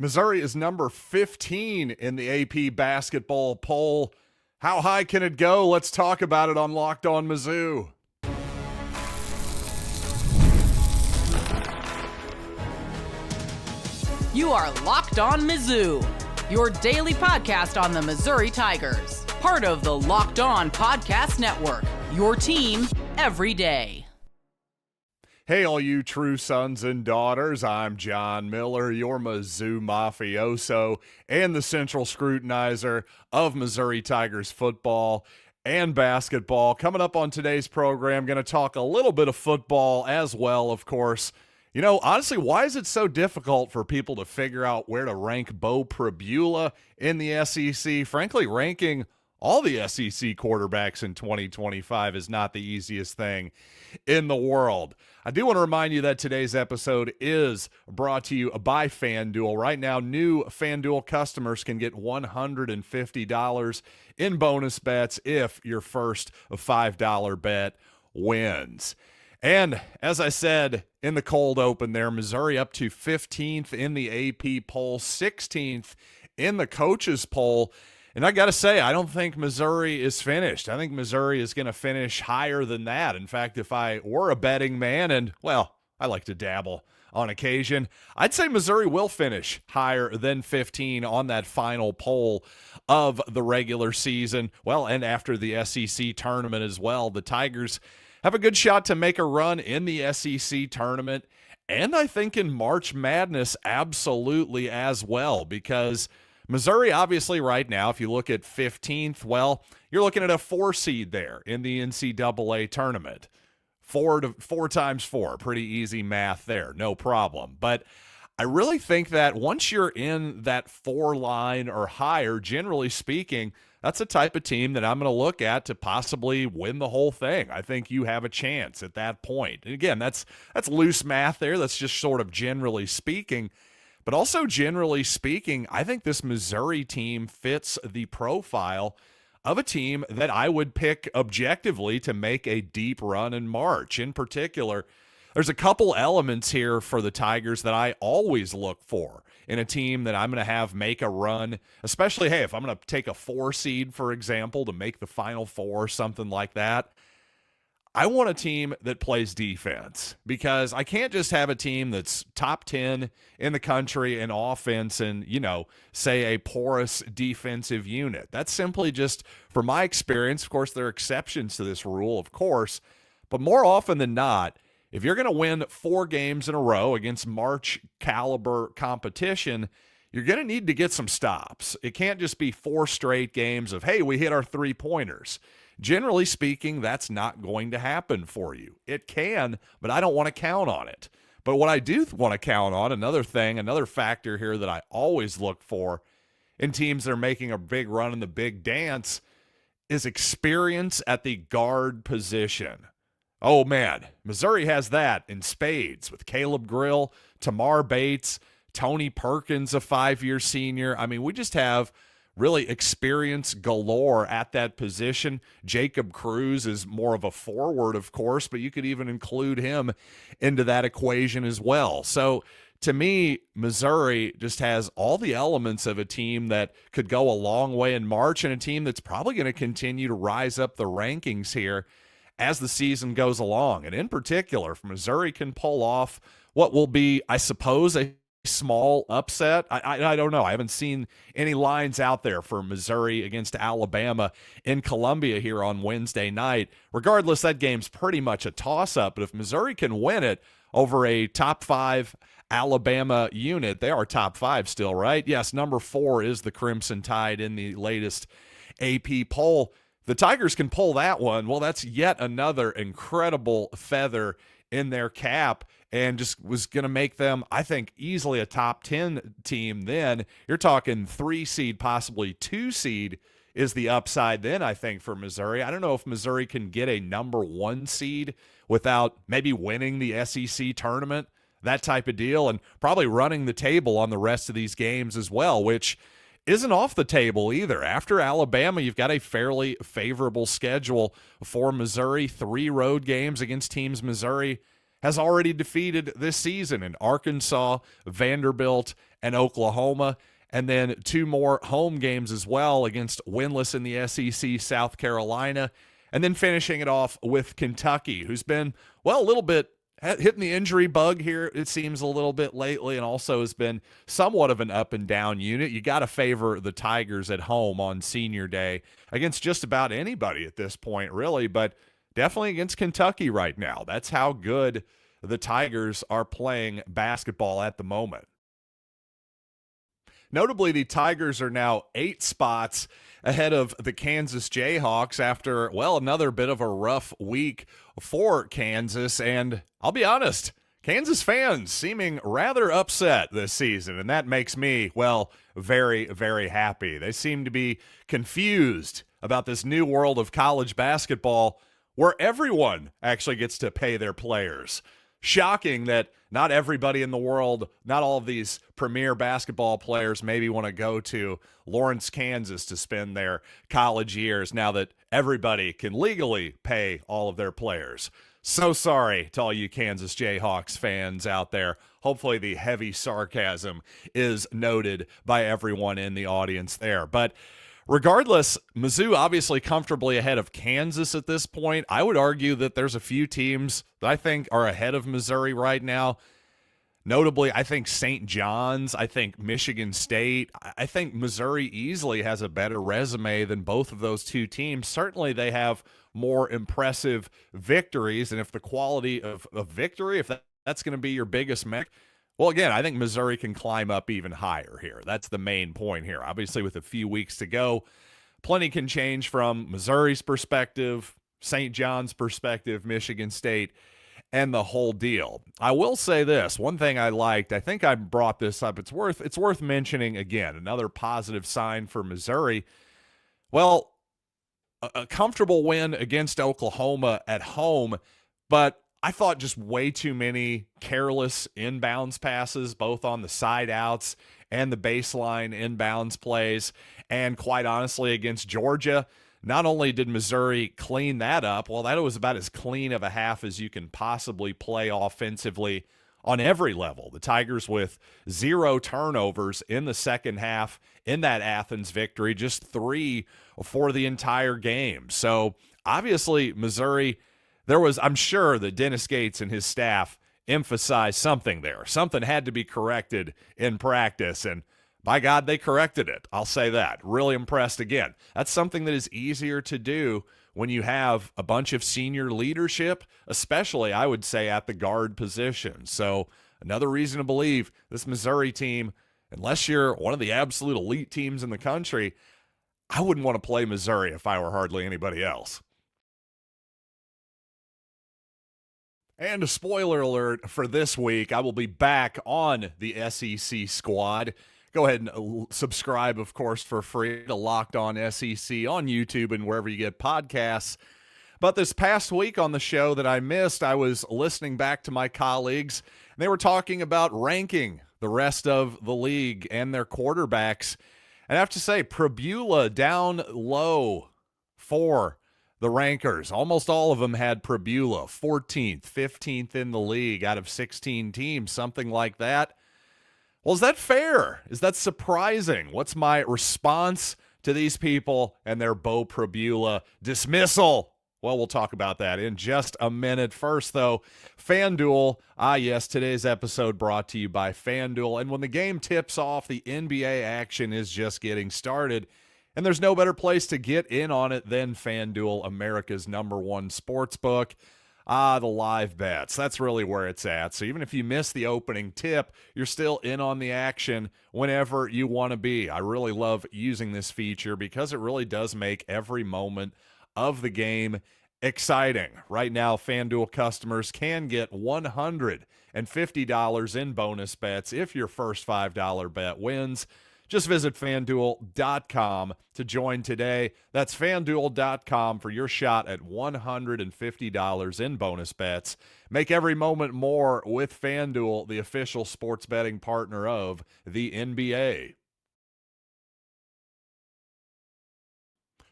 Missouri is number 15 in the AP basketball poll. How high can it go? Let's talk about it on Locked On Mizzou. You are Locked On Mizzou, your daily podcast on the Missouri Tigers. Part of the Locked On Podcast Network, your team every day. Hey, all you true sons and daughters, I'm John Miller, your Mizzou mafioso and the central scrutinizer of Missouri Tigers football and basketball. Coming up on today's program, going to talk a little bit of football as well, of course. You know, honestly, why is it so difficult for people to figure out where to rank Beau Pribula in the SEC? Frankly, ranking all the SEC quarterbacks in 2025 is not the easiest thing in the world. I do want to remind you that today's episode is brought to you by FanDuel. Right now, new FanDuel customers can get $150 in bonus bets if your first $5 bet wins. And as I said in the cold open there, Missouri up to 15th in the AP poll, 16th in the coaches poll. And I got to say, I don't think Missouri is finished. I think Missouri is going to finish higher than that. In fact, if I were a betting man, and, well, I like to dabble on occasion, I'd say Missouri will finish higher than 15 on that final poll of the regular season. Well, and after the SEC tournament as well, the Tigers have a good shot to make a run in the SEC tournament. And I think in March Madness, absolutely as well, because Missouri, obviously, right now, if you look at 15th, well, you're looking at a 4 seed there in the NCAA tournament. 4 times 4, pretty easy math there, no problem. But I really think that once you're in that 4 line or higher, generally speaking, that's the type of team that I'm going to look at to possibly win the whole thing. I think you have a chance at that point. And again, that's loose math there. That's just sort of generally speaking. But also generally speaking, I think this Missouri team fits the profile of a team that I would pick objectively to make a deep run in March. In particular, there's a couple elements here for the Tigers that I always look for in a team that I'm going to have make a run, especially, hey, if I'm going to take a 4 seed, for example, to make the Final Four, something like that. I want a team that plays defense, because I can't just have a team that's top 10 in the country in offense and, say a porous defensive unit. That's simply just, from my experience, of course, there are exceptions to this rule, of course, but more often than not, if you're going to win 4 games in a row against March caliber competition, you're going to need to get some stops. It can't just be 4 straight games of, hey, we hit our 3-pointers. Generally speaking, that's not going to happen for you. It can, but I don't want to count on it. But what I do want to count on, another factor here that I always look for in teams that are making a big run in the big dance, is experience at the guard position. Oh, man, Missouri has that in spades with Caleb Grill, Tamar Bates, Tony Perkins, a 5-year senior. I mean, we just have really experience galore at that position. Jacob Cruz is more of a forward, of course, but you could even include him into that equation as well. So to me, Missouri just has all the elements of a team that could go a long way in March, and a team that's probably going to continue to rise up the rankings here as the season goes along. And in particular, if Missouri can pull off what will be, I suppose, a small upset. I don't know. I haven't seen any lines out there for Missouri against Alabama in Columbia here on Wednesday night. Regardless, that game's pretty much a toss-up. But if Missouri can win it over a top 5 Alabama unit, they are top 5 still, right? Yes, number 4 is the Crimson Tide in the latest AP poll. The Tigers can pull that one. Well, that's yet another incredible feather in their cap, and just was going to make them, I think, easily a top 10 team. Then you're talking 3 seed, possibly 2 seed is the upside then, I think, for Missouri. I don't know if Missouri can get a number 1 seed without maybe winning the SEC tournament, that type of deal, and probably running the table on the rest of these games as well, which isn't off the table either. After Alabama, you've got a fairly favorable schedule for Missouri, 3 road games against teams Missouri has already defeated this season in Arkansas, Vanderbilt, and Oklahoma. And then 2 more home games as well against winless in the SEC, South Carolina. And then finishing it off with Kentucky, who's been, well, a little bit hitting the injury bug here, it seems, a little bit lately, and also has been somewhat of an up and down unit. You got to favor the Tigers at home on senior day against just about anybody at this point, really, but definitely against Kentucky right now. That's how good the Tigers are playing basketball at the moment. Notably, the Tigers are now 8 spots ahead of the Kansas Jayhawks after, well, another bit of a rough week for Kansas. And I'll be honest, Kansas fans seeming rather upset this season, and that makes me, well, very, very happy. They seem to be confused about this new world of college basketball where everyone actually gets to pay their players. Shocking that not everybody in the world, not all of these premier basketball players maybe want to go to Lawrence, Kansas to spend their college years now that everybody can legally pay all of their players. So sorry to all you Kansas Jayhawks fans out there. Hopefully the heavy sarcasm is noted by everyone in the audience there. But regardless, Mizzou obviously comfortably ahead of Kansas at this point. I would argue that there's a few teams that I think are ahead of Missouri right now. Notably, I think St. John's, I think Michigan State. I think Missouri easily has a better resume than both of those two teams. Certainly they have more impressive victories, and if the quality of victory, if that's going to be your biggest metric, well, again, I think Missouri can climb up even higher here. That's the main point here. Obviously, with a few weeks to go, plenty can change from Missouri's perspective, St. John's perspective, Michigan State, and the whole deal. I will say this, one thing I liked, I think I brought this up, it's worth mentioning again, another positive sign for Missouri. Well, a comfortable win against Oklahoma at home, but I thought just way too many careless inbounds passes, both on the side outs and the baseline inbounds plays. And quite honestly, against Georgia, not only did Missouri clean that up, well, that was about as clean of a half as you can possibly play offensively on every level. The Tigers with 0 turnovers in the second half in that Athens victory, just 3 for the entire game. So obviously Missouri, I'm sure that Dennis Gates and his staff emphasized something there. Something had to be corrected in practice, and by God, they corrected it. I'll say that. Really impressed again. That's something that is easier to do when you have a bunch of senior leadership, especially, I would say, at the guard position. So another reason to believe this Missouri team, unless you're one of the absolute elite teams in the country, I wouldn't want to play Missouri if I were hardly anybody else. And a spoiler alert for this week, I will be back on the SEC squad. Go ahead and subscribe, of course, for free to Locked On SEC on YouTube and wherever you get podcasts. But this past week on the show that I missed, I was listening back to my colleagues, and they were talking about ranking the rest of the league and their quarterbacks. And I have to say, Pribula down low for the rankers. Almost all of them had Pribula 14th, 15th in the league out of 16 teams, something like that. Well, is that fair? Is that surprising? What's my response to these people and their Beau Pribula dismissal? Well, we'll talk about that in just a minute. First, though, FanDuel. Yes, today's episode brought to you by FanDuel. And when the game tips off, the NBA action is just getting started. And there's no better place to get in on it than FanDuel, America's #1 sportsbook. The live bets. That's really where it's at. So even if you miss the opening tip, you're still in on the action whenever you want to be. I really love using this feature because it really does make every moment of the game exciting. Right now, FanDuel customers can get $150 in bonus bets if your first $5 bet wins. Just visit FanDuel.com to join today. That's FanDuel.com for your shot at $150 in bonus bets. Make every moment more with FanDuel, the official sports betting partner of the NBA.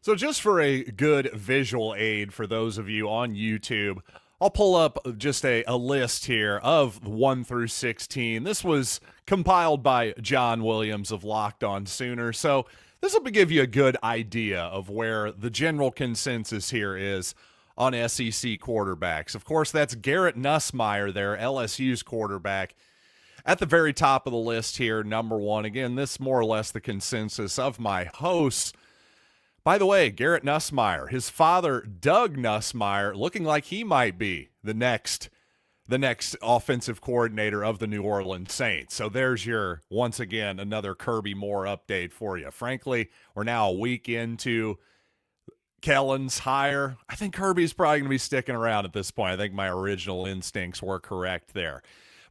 So just for a good visual aid for those of you on YouTube, I'll pull up just a list here of 1 through 16. This was compiled by John Williams of Locked On Sooner. So this will give you a good idea of where the general consensus here is on SEC quarterbacks. Of course, that's Garrett Nussmeier there, LSU's quarterback, at the very top of the list here, number 1. Again, this is more or less the consensus of my hosts. By the way, Garrett Nussmeier, his father, Doug Nussmeier, looking like he might be the next offensive coordinator of the New Orleans Saints. So there's your, once again, another Kirby Moore update for you. Frankly, we're now a week into Kellen's hire. I think Kirby's probably going to be sticking around at this point. I think my original instincts were correct there.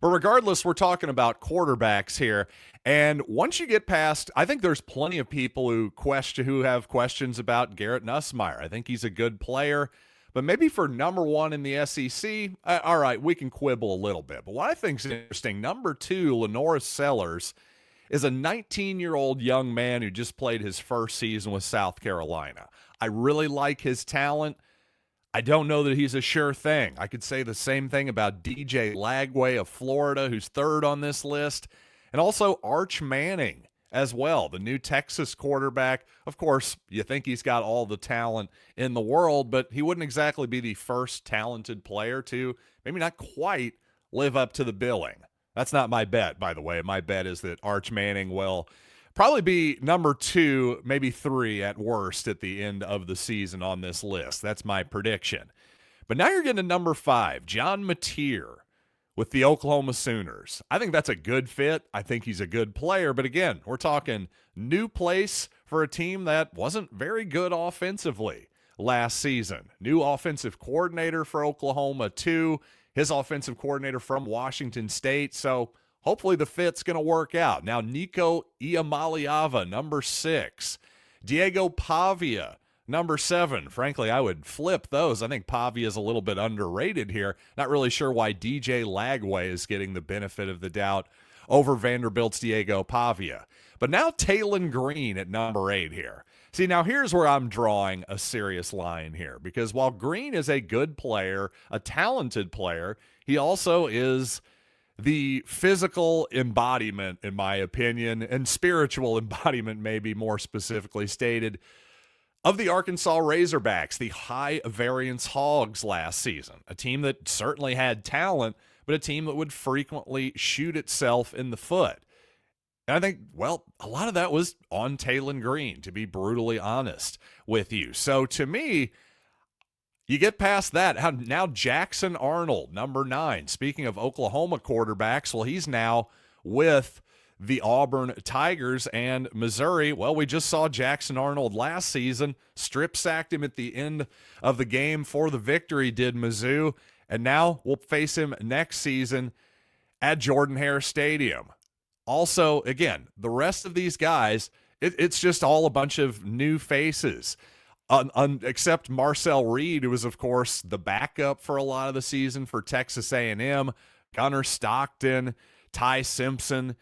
But regardless, we're talking about quarterbacks here. And once you get past, I think there's plenty of people who have questions about Garrett Nussmeier. I think he's a good player. But maybe for number 1 in the SEC, all right, we can quibble a little bit. But what I think is interesting, number 2, Lenoris Sellers, is a 19-year-old young man who just played his first season with South Carolina. I really like his talent. I don't know that he's a sure thing. I could say the same thing about DJ Lagway of Florida, who's 3rd on this list, and also Arch Manning as well, the new Texas quarterback. Of course, you think he's got all the talent in the world, but he wouldn't exactly be the first talented player to maybe not quite live up to the billing. That's not my bet, by the way. My bet is that Arch Manning will probably be number 2, maybe 3 at worst at the end of the season on this list. That's my prediction. But now you're getting to number 5, John Mateer with the Oklahoma Sooners. I think that's a good fit. I think he's a good player. But again, we're talking new place for a team that wasn't very good offensively last season. New offensive coordinator for Oklahoma, too. His offensive coordinator from Washington State. So hopefully the fit's going to work out. Now, Nico Iamaleava, number 6. Diego Pavia, number 7. Frankly, I would flip those. I think Pavia is a little bit underrated here. Not really sure why DJ Lagway is getting the benefit of the doubt over Vanderbilt's Diego Pavia. But now Taylon Green at number 8 here. See, now here's where I'm drawing a serious line here, because while Green is a good player, a talented player, he also is the physical embodiment, in my opinion, and spiritual embodiment, maybe more specifically stated, of the Arkansas Razorbacks, the high variance Hogs last season, a team that certainly had talent, but a team that would frequently shoot itself in the foot. And I think, well, a lot of that was on Taylon Green, to be brutally honest with you. So to me, you get past that. Now Jackson Arnold, number 9. Speaking of Oklahoma quarterbacks, well, he's now with the Auburn Tigers and Missouri. Well, we just saw Jackson Arnold last season, strip-sacked him at the end of the game for the victory, did Mizzou. And now we'll face him next season at Jordan-Hare Stadium. Also, again, the rest of these guys, it's just all a bunch of new faces. Except Marcel Reed, who was, of course, the backup for a lot of the season for Texas A&M, Gunnar Stockton, Ty Simpson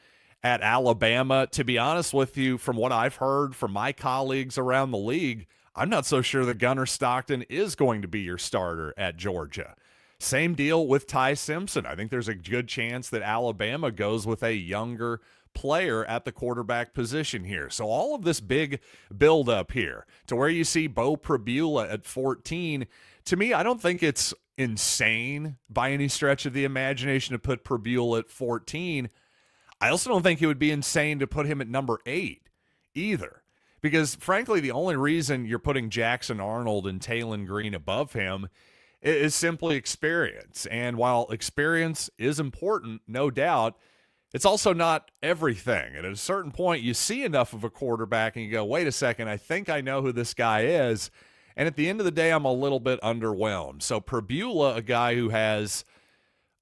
at Alabama. To be honest with you, from what I've heard from my colleagues around the league, I'm not so sure that Gunnar Stockton is going to be your starter at Georgia. Same deal with Ty Simpson. I think there's a good chance that Alabama goes with a younger player at the quarterback position here. So all of this big build-up here to where you see Beau Pribula at 14, to me, I don't think it's insane by any stretch of the imagination to put Pribula at 14. I also don't think it would be insane to put him at number 8 either. Because, frankly, the only reason you're putting Jackson Arnold and Taylon Green above him is simply experience. And while experience is important, no doubt, it's also not everything. And at a certain point, you see enough of a quarterback and you go, wait a second, I think I know who this guy is. And at the end of the day, I'm a little bit underwhelmed. So Pribula, a guy who has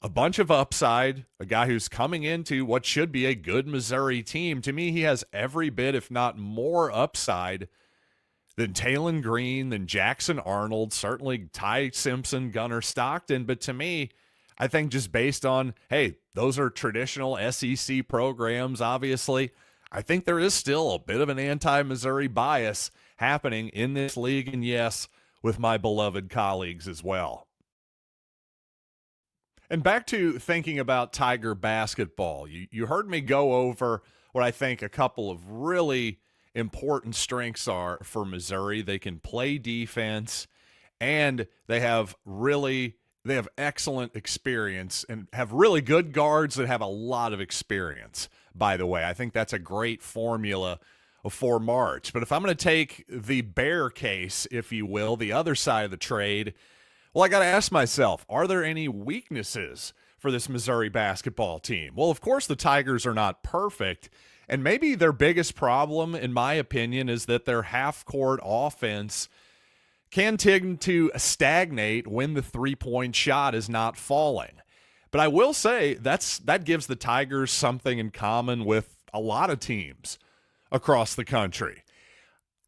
a bunch of upside, a guy who's coming into what should be a good Missouri team, to me, he has every bit, if not more, upside than Taylon Green, than Jackson Arnold, certainly Ty Simpson, Gunnar Stockton. But to me, I think just based on, hey, those are traditional SEC programs, obviously, I think there is still a bit of an anti-Missouri bias happening in this league, and yes, with my beloved colleagues as well. And back to thinking about Tiger basketball, you heard me go over what I think a couple of really important strengths are for Missouri. They can play defense, and they have excellent experience and have really good guards that have a lot of experience, by the way. I think that's a great formula for March. But if I'm going to take the bear case, if you will, the other side of the trade, well, I got to ask myself, are there any weaknesses for this Missouri basketball team? Well, of course, the Tigers are not perfect, and maybe their biggest problem, in my opinion, is that their half-court offense can tend to stagnate when the three-point shot is not falling. But I will say that gives the Tigers something in common with a lot of teams across the country.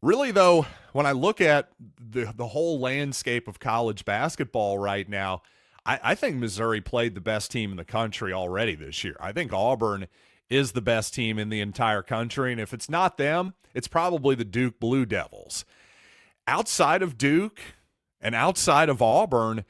Really, though, when I look at the whole landscape of college basketball right now, I think Missouri played the best team in the country already this year. I think Auburn is the best team in the entire country, and if it's not them, it's probably the Duke Blue Devils. Outside of Duke and outside of Auburn,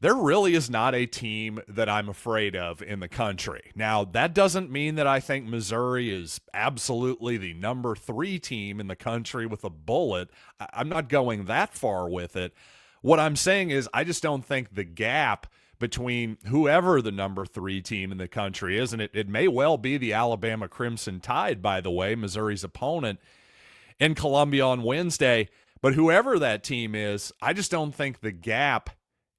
there really is not a team that I'm afraid of in the country. Now, that doesn't mean that I think Missouri is absolutely the number 3 team in the country with a bullet. I'm not going that far with it. What I'm saying is I just don't think the gap between whoever the number 3 team in the country is, and it may well be the Alabama Crimson Tide, by the way, Missouri's opponent in Columbia on Wednesday, but whoever that team is, I just don't think the gap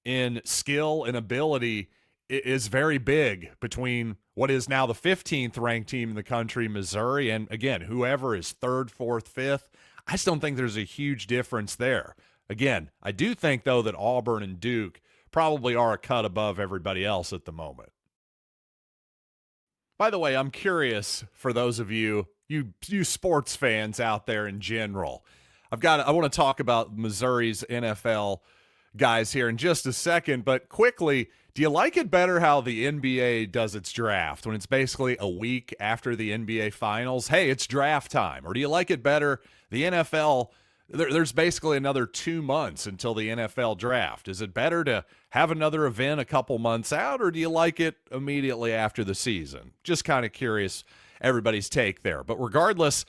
in skill and ability is very big between what is now the 15th ranked team in the country, Missouri, and again, whoever is 3rd, 4th, 5th. I just don't think there's a huge difference there. Again, I do think, though, that Auburn and Duke probably are a cut above everybody else at the moment. By the way, I'm curious for those of you sports fans out there in general. I want to talk about Missouri's NFL guys here in just a second, but quickly, do you like it better how the NBA does its draft when it's basically a week after the NBA finals? Hey, it's draft time. Or do you like it better the NFL, there's basically another 2 months until the NFL draft? Is it better to have another event a couple months out, or do you like it immediately after the season? Just kind of curious everybody's take there. But regardless,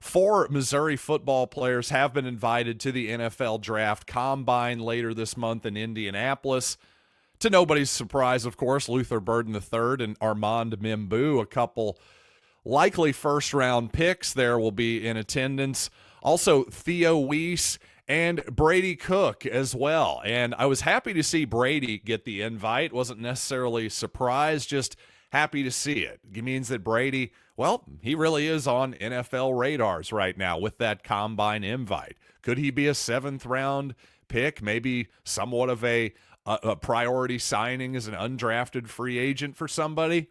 4 Missouri football players have been invited to the NFL Draft Combine later this month in Indianapolis. To nobody's surprise, of course, Luther Burden III and Armand Mimbu, a couple likely first-round picks there, will be in attendance. Also, Theo Weiss and Brady Cook as well. And I was happy to see Brady get the invite. Wasn't necessarily surprised, just happy to see it. It means that Brady, well, he really is on NFL radars right now with that combine invite. Could he be a 7th-round pick, maybe somewhat of a priority signing as an undrafted free agent for somebody?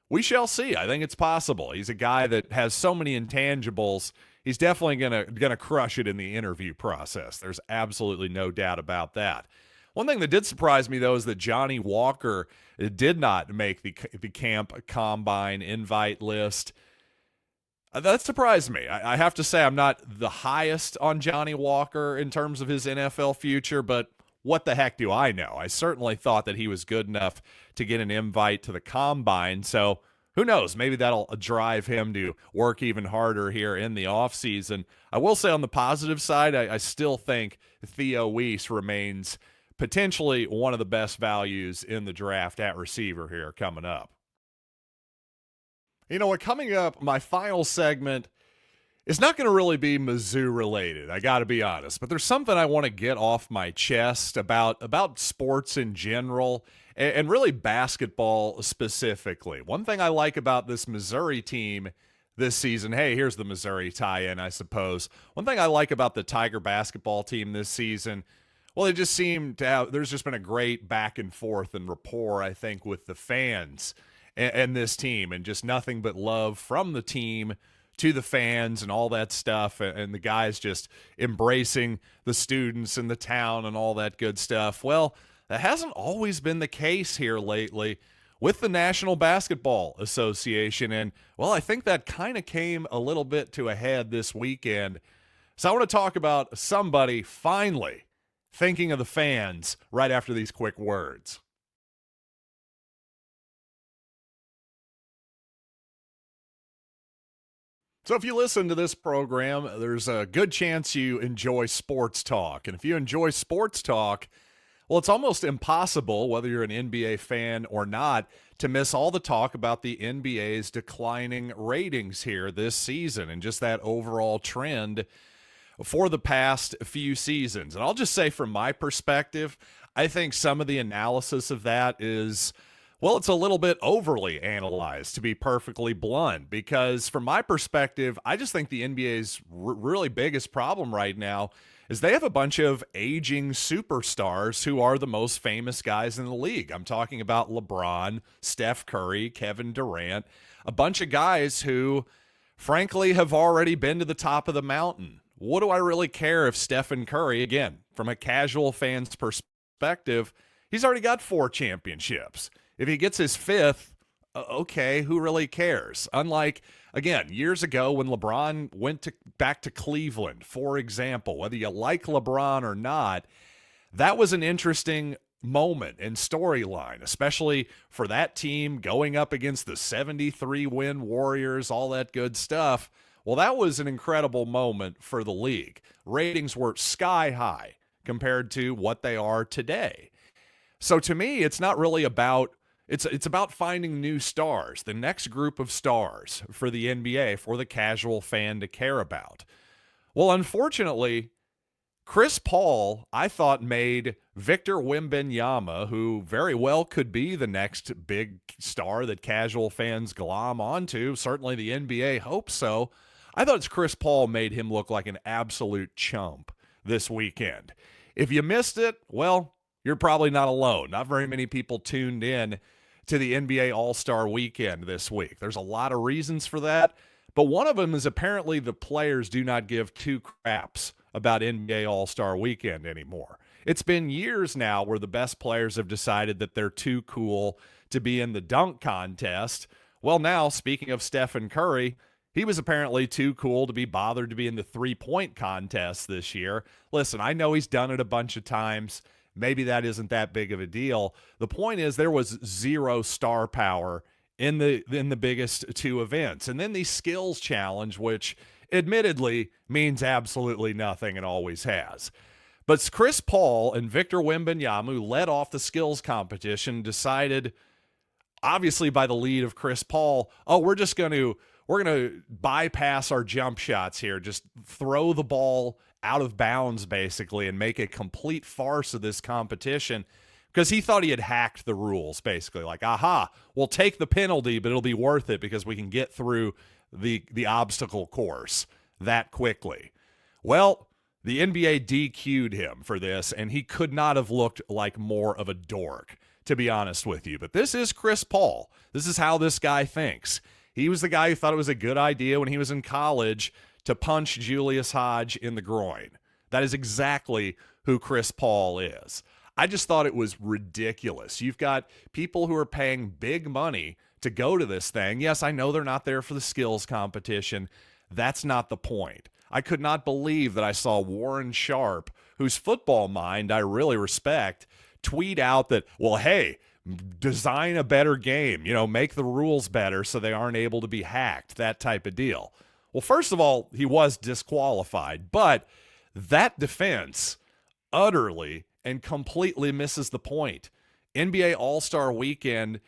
We shall see. I think it's possible. He's a guy that has so many intangibles. He's definitely gonna crush it in the interview process. There's absolutely no doubt about that. One thing that did surprise me, though, is that Johnny Walker did not make the camp combine invite list. That surprised me. I have to say I'm not the highest on Johnny Walker in terms of his NFL future, but what the heck do I know? I certainly thought that he was good enough to get an invite to the combine, so who knows? Maybe that'll drive him to work even harder here in the offseason. I will say on the positive side, I still think Theo Weiss remains potentially one of the best values in the draft at receiver here coming up. You know what? Coming up, my final segment is not going to really be Mizzou related. I got to be honest, but there's something I want to get off my chest about sports in general and really basketball specifically. One thing I like about this Missouri team this season, hey, here's the Missouri tie-in, I suppose. One thing I like about the Tiger basketball team this season, well, it just seemed to have, there's just been a great back and forth and rapport, I think, with the fans and this team, and just nothing but love from the team to the fans and all that stuff, and the guys just embracing the students and the town and all that good stuff. Well, that hasn't always been the case here lately with the National Basketball Association, and, well, I think that kind of came a little bit to a head this weekend. So I want to talk about somebody finally thinking of the fans right after these quick words. So if you listen to this program, there's a good chance you enjoy sports talk. And if you enjoy sports talk, well, it's almost impossible, whether you're an NBA fan or not, to miss all the talk about the NBA's declining ratings here this season and just that overall trend for the past few seasons. And I'll just say from my perspective, I think some of the analysis of that is, well, it's a little bit overly analyzed, to be perfectly blunt, because from my perspective, I just think the NBA's really biggest problem right now is they have a bunch of aging superstars who are the most famous guys in the league. I'm talking about LeBron, Steph Curry, Kevin Durant, a bunch of guys who, frankly, have already been to the top of the mountain. What do I really care if Stephen Curry, again, from a casual fan's perspective, he's already got 4 championships. If he gets his 5th, okay, who really cares? Unlike, again, years ago when LeBron went back to Cleveland, for example, whether you like LeBron or not, that was an interesting moment and storyline, especially for that team going up against the 73-win Warriors, all that good stuff. Well, that was an incredible moment for the league. Ratings were sky high compared to what they are today. So to me, it's not really about it's about finding new stars, the next group of stars for the NBA, for the casual fan to care about. Well, unfortunately, Chris Paul, I thought, made Victor Wembanyama, who very well could be the next big star that casual fans glom onto. Certainly the NBA hopes so. I thought Chris Paul made him look like an absolute chump this weekend. If you missed it, well, you're probably not alone. Not very many people tuned in to the NBA All-Star Weekend this week. There's a lot of reasons for that, but one of them is apparently the players do not give 2 craps about NBA All-Star Weekend anymore. It's been years now where the best players have decided that they're too cool to be in the dunk contest. Well, now, speaking of Stephen Curry, he was apparently too cool to be bothered to be in the three-point contest this year. Listen, I know he's done it a bunch of times. Maybe that isn't that big of a deal. The point is there was 0 star power in the biggest 2 events. And then the skills challenge, which admittedly means absolutely nothing and always has. But Chris Paul and Victor Wembanyama, who led off the skills competition, decided, obviously by the lead of Chris Paul, we're going to bypass our jump shots here, just throw the ball out of bounds basically and make a complete farce of this competition, because he thought he had hacked the rules basically. Like, aha, we'll take the penalty, but it'll be worth it because we can get through the obstacle course that quickly. Well, the NBA DQ'd him for this, and he could not have looked like more of a dork, to be honest with you. But this is Chris Paul. This is how this guy thinks. He was the guy who thought it was a good idea when he was in college to punch Julius Hodge in the groin. That is exactly who Chris Paul is. I just thought it was ridiculous. You've got people who are paying big money to go to this thing. Yes, I know they're not there for the skills competition. That's not the point. I could not believe that I saw Warren Sharp, whose football mind I really respect, tweet out that, well, hey, design a better game, make the rules better so they aren't able to be hacked, that type of deal. Well, first of all, he was disqualified, but that defense utterly and completely misses the point. NBA All-Star Weekend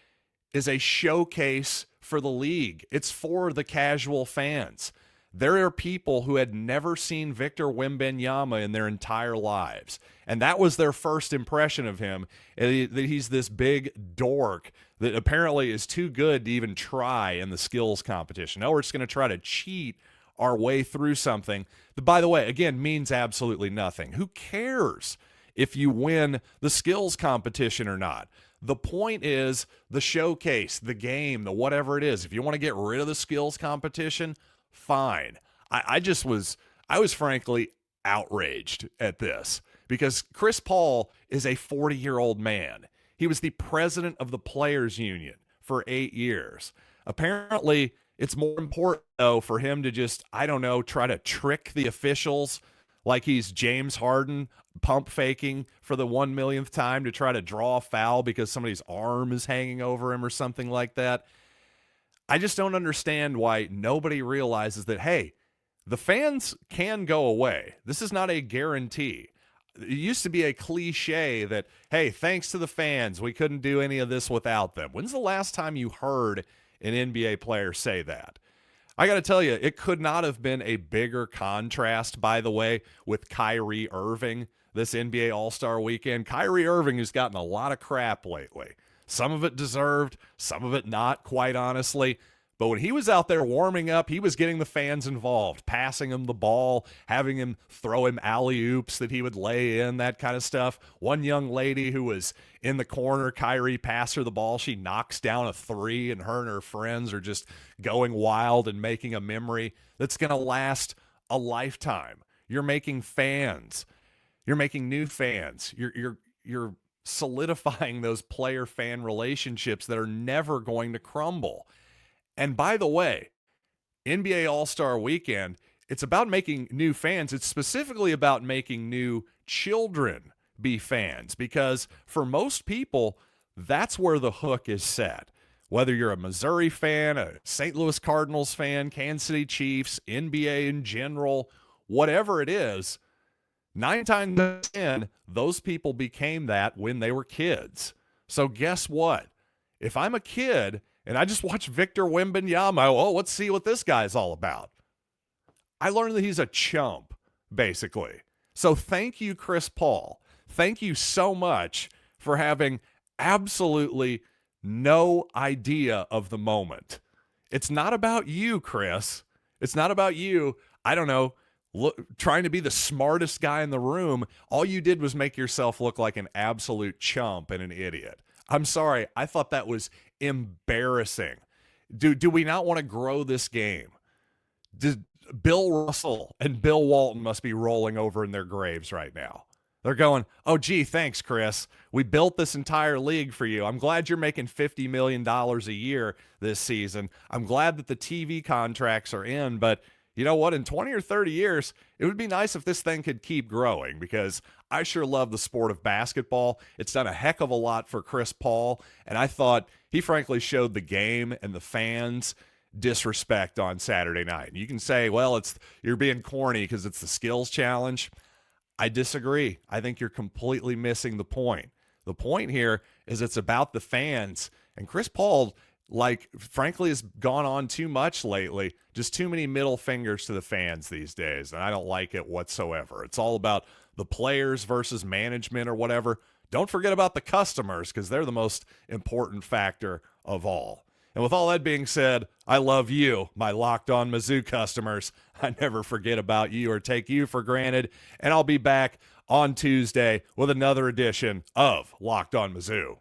is a showcase for the league. It's for the casual fans. There are people who had never seen Victor Wembanyama in their entire lives, and that was their first impression of him, that he's this big dork that apparently is too good to even try in the skills competition. No, we're just going to try to cheat our way through something that, by the way, again, means absolutely nothing. Who cares if you win the skills competition or not? The point is the showcase, the game, the whatever it is. If you want to get rid of the skills competition, fine. I was frankly outraged at this, because Chris Paul is a 40-year-old man. He was the president of the Players Union for 8 years. Apparently, it's more important, though, for him to just, try to trick the officials like he's James Harden pump faking for the 1 millionth time to try to draw a foul because somebody's arm is hanging over him or something like that. I just don't understand why nobody realizes that, hey, the fans can go away. This is not a guarantee. It used to be a cliche that, hey, thanks to the fans, we couldn't do any of this without them. When's the last time you heard an NBA player say that? I got to tell you, it could not have been a bigger contrast, by the way, with Kyrie Irving this NBA All-Star weekend. Kyrie Irving has gotten a lot of crap lately. Some of it deserved, some of it not, quite honestly. But when he was out there warming up, he was getting the fans involved, passing him the ball, having him throw him alley-oops that he would lay in, that kind of stuff. One young lady who was in the corner, Kyrie passed her the ball. She knocks down a three, and her friends are just going wild and making a memory that's going to last a lifetime. You're making fans. You're making new fans. You're solidifying those player-fan relationships that are never going to crumble. And by the way, NBA All-Star Weekend, it's about making new fans. It's specifically about making new children be fans, because for most people, that's where the hook is set. Whether you're a Missouri fan, a St. Louis Cardinals fan, Kansas City Chiefs, NBA in general, whatever it is, 9 times out of 10, those people became that when they were kids. So guess what? If I'm a kid and I just watch Victor Wembanyama, oh, let's see what this guy's all about, I learned that he's a chump, basically. So thank you, Chris Paul. Thank you so much for having absolutely no idea of the moment. It's not about you, Chris. It's not about you. I don't know, trying to be the smartest guy in the room. All you did was make yourself look like an absolute chump and an idiot. I'm sorry. I thought that was embarrassing. Do we not want to grow this game? Bill Russell and Bill Walton must be rolling over in their graves right now. They're going, oh, gee, thanks, Chris. We built this entire league for you. I'm glad you're making $50 million a year this season. I'm glad that the TV contracts are in, but you know what? In 20 or 30 years, it would be nice if this thing could keep growing, because I sure love the sport of basketball. It's done a heck of a lot for Chris Paul, and I thought he frankly showed the game and the fans disrespect on Saturday night. You can say, well, you're being corny because it's the skills challenge. I disagree. I think you're completely missing the point. The point here is it's about the fans, and Chris Paul, frankly, has gone on too much lately. Just too many middle fingers to the fans these days, and I don't like it whatsoever. It's all about the players versus management or whatever. Don't forget about the customers, because they're the most important factor of all. And with all that being said, I love you, my Locked On Mizzou customers. I never forget about you or take you for granted, and I'll be back on Tuesday with another edition of Locked On Mizzou.